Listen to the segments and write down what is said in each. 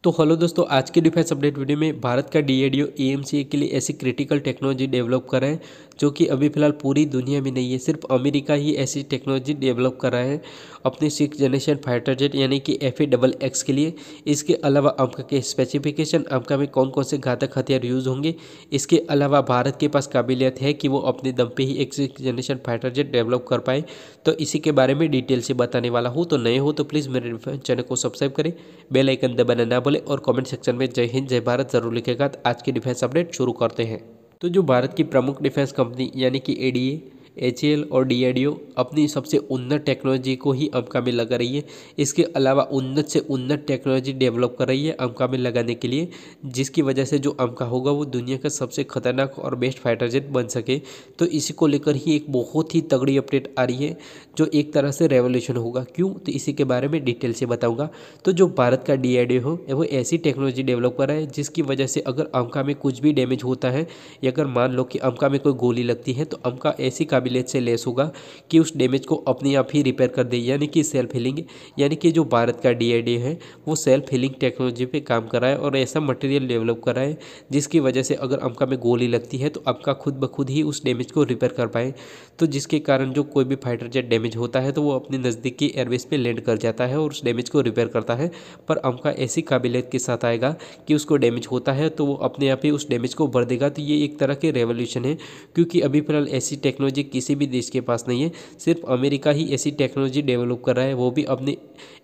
तो हेलो दोस्तों, आज के डिफेंस अपडेट वीडियो में भारत का डीआरडीओ एएमसीए के लिए ऐसी क्रिटिकल टेक्नोलॉजी डेवलप कर रहा है जो कि अभी फिलहाल पूरी दुनिया में नहीं है। सिर्फ अमेरिका ही ऐसी टेक्नोलॉजी डेवलप कर रहा है अपने 6th जनरेशन फाइटर जेट यानी कि FA-XX के लिए। इसके अलावा अमेरिका के स्पेसिफिकेशन, अमेरिका में कौन कौन से घातक हथियार यूज़ होंगे, इसके अलावा भारत के पास काबिलियत है कि वो अपने दम पे ही एक 6th generation fighter jet develop कर पाए। तो इसी के बारे में डिटेल से बताने वाला हूँ। तो नए हो तो प्लीज़ मेरे चैनल को सब्सक्राइब करें, बेल आइकन दबाना ना भूलें और कमेंट सेक्शन में जय हिंद जय भारत जरूर लिखेगा। तो आज की डिफेंस अपडेट शुरू करते हैं। तो जो भारत की प्रमुख डिफेंस कंपनी यानी कि ADA, HAL और DRDO अपनी सबसे उन्नत टेक्नोलॉजी को ही अमेरिका में लगा रही है। इसके अलावा उन्नत से उन्नत टेक्नोलॉजी डेवलप कर रही है अमेरिका में लगाने के लिए, जिसकी वजह से जो अमेरिका होगा वो दुनिया का सबसे खतरनाक और बेस्ट फाइटर जेट बन सके। तो इसी को लेकर ही एक बहुत ही तगड़ी अपडेट आ रही है जो एक तरह से रेवोल्यूशन होगा। क्यों, तो इसी के बारे में डिटेल से बताऊंगा। तो जो भारत का DRDO हो वो ऐसी टेक्नोलॉजी डेवलप कर रहा है जिसकी वजह से अगर अमेरिका में कुछ भी डैमेज होता है या अगर मान लो कि अमेरिका में कोई गोली लगती है तो अमेरिका ऐसी काबिलियत से लेस होगा कि उस डैमेज को अपने आप ही रिपेयर कर दे, यानी कि सेल्फ हीलिंग। यानी कि जो भारत का DRDO है वो सेल्फ हीलिंग टेक्नोलॉजी पे काम कर रहा है और ऐसा मटेरियल डेवलप कर रहा है जिसकी वजह से अगर अमेरिका में गोली लगती है तो अमेरिका खुद ब खुद ही उस डैमेज को रिपेयर कर पाए। तो जिसके कारण जो कोई भी फाइटर जेट डैमेज होता है तो वो अपने नज़दीकी एयरबेस पे लैंड कर जाता है और उस डैमेज को रिपेयर करता है। पर अमेरिका ऐसी काबिलियत के साथ आएगा कि उसको डैमेज होता है तो वो अपने आप ही उस डैमेज को भर देगा। तो ये एक तरह के रेवोल्यूशन है, क्योंकि अभी फिलहाल ऐसी टेक्नोलॉजी किसी भी देश के पास नहीं है। सिर्फ अमेरिका ही ऐसी टेक्नोलॉजी डेवलप कर रहा है, वो भी अपने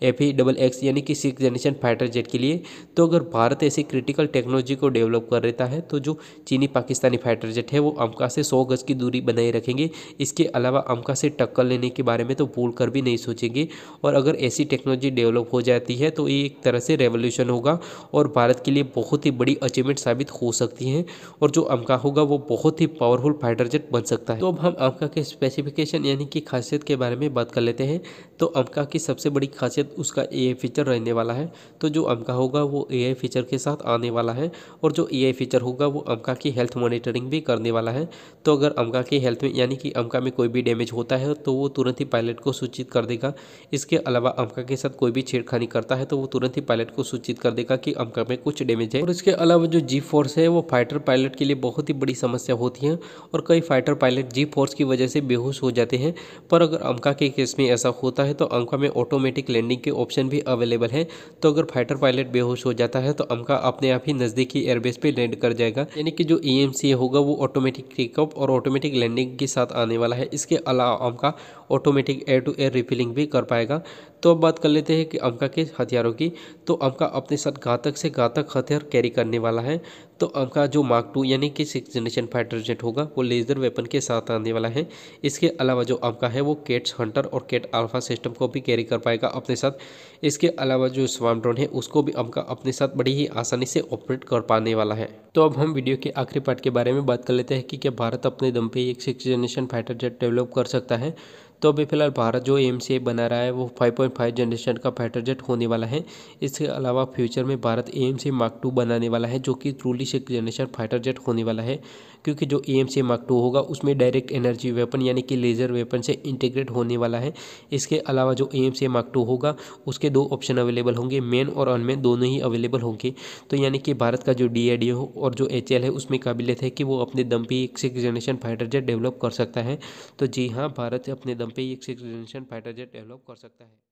FA-XX यानी कि 6th जनरेशन फाइटर जेट के लिए। तो अगर भारत ऐसी क्रिटिकल टेक्नोलॉजी को डेवलप कर देता है तो जो चीनी पाकिस्तानी फाइटर जेट है वो अमेरिका से 100 गज की दूरी बनाए रखेंगे। इसके अलावा अमेरिका से टक्कर लेने के बारे में तो भूल कर भी नहीं सोचेंगे। और अगर ऐसी टेक्नोलॉजी डेवलप हो जाती है तो ये एक तरह से रेवोल्यूशन होगा और भारत के लिए बहुत ही बड़ी अचीवमेंट साबित हो सकती है और जो अमेरिका होगा वो बहुत ही पावरफुल फाइटर जेट बन सकता है। तो अब हम अमेरिका के स्पेसिफिकेशन यानी कि खासियत के बारे में बात कर लेते हैं। तो अमेरिका की सबसे बड़ी खासियत उसका AI फीचर रहने वाला है। तो जो अमेरिका होगा वो AI फीचर के साथ आने वाला है और जो AI फीचर होगा वो अमेरिका की हेल्थ मॉनिटरिंग भी करने वाला है। तो अगर अमेरिका की हेल्थ में यानी कि अमेरिका में कोई भी डैमेज होता है तो वो तुरंत ही पायलट को सूचित कर देगा। इसके अलावा अमेरिका के साथ कोई भी छेड़खानी करता है तो वो तुरंत ही पायलट को सूचित कर देगा कि अमेरिका में कुछ डैमेज है। और इसके अलावा जो जी फोर्स है वो फाइटर पायलट के लिए बहुत ही बड़ी समस्या होती है और कई फाइटर पायलट जी फोर्स की वजह से बेहोश हो जाते हैं। पर अगर अमेरिका के केस में ऐसा होता है तो अमेरिका में ऑटोमेटिक लैंडिंग के ऑप्शन भी अवेलेबल है। तो अगर फाइटर पायलट बेहोश हो जाता है तो अमेरिका अपने आप ही नज़दीकी एयरबेस पे लैंड कर जाएगा, यानी कि जो EMCA होगा वो ऑटोमेटिक टेकअप और ऑटोमेटिक लैंडिंग के साथ आने वाला है। इसके अलावा America automatic air to air refilling भी कर पाएगा। तो अब बात कर लेते हैं कि अमेरिका के हथियारों की। तो अमेरिका अपने साथ घातक से घातक हथियार कैरी करने वाला है। तो अमेरिका जो मार्क 2 यानी कि 6th जनरेशन फाइटर जेट होगा वो लेजर वेपन के साथ आने वाला है। इसके अलावा जो अमेरिका है वो कैट्स हंटर और कैट अल्फा सिस्टम को भी कैरी कर पाएगा अपने साथ। इसके अलावा जो स्वार्म ड्रोन है उसको भी अमेरिका अपने साथ बड़ी ही आसानी से ऑपरेट कर पाने वाला है। तो अब हम वीडियो के आखिरी पार्ट के बारे में बात कर लेते हैं कि क्या भारत अपने दम पे एक 6th generation fighter jet develop कर सकता है। तो अभी फिलहाल भारत जो AMCA बना रहा है वो 5.5 जनरेशन का फाइटर जेट होने वाला है। इसके अलावा फ्यूचर में भारत AMCA मार्क 2 बनाने वाला है जो कि truly 6th generation fighter jet होने वाला है, क्योंकि जो AMCA मार्क 2 होगा उसमें डायरेक्ट एनर्जी वेपन यानी कि लेज़र वेपन से इंटीग्रेट होने वाला है। इसके अलावा जो AMCA मार्क 2 होगा उसके दो ऑप्शन अवेलेबल होंगे, मेन और अनमेन दोनों ही अवेलेबल होंगे। तो यानी कि भारत का जो DRDO और जो HAL है उसमें काबिलियत है कि वो अपने दम पे एक 6th generation fighter jet develop कर सकता है। तो जी हाँ, भारत अपने दम पे एक 6th generation fighter jet develop कर सकता है।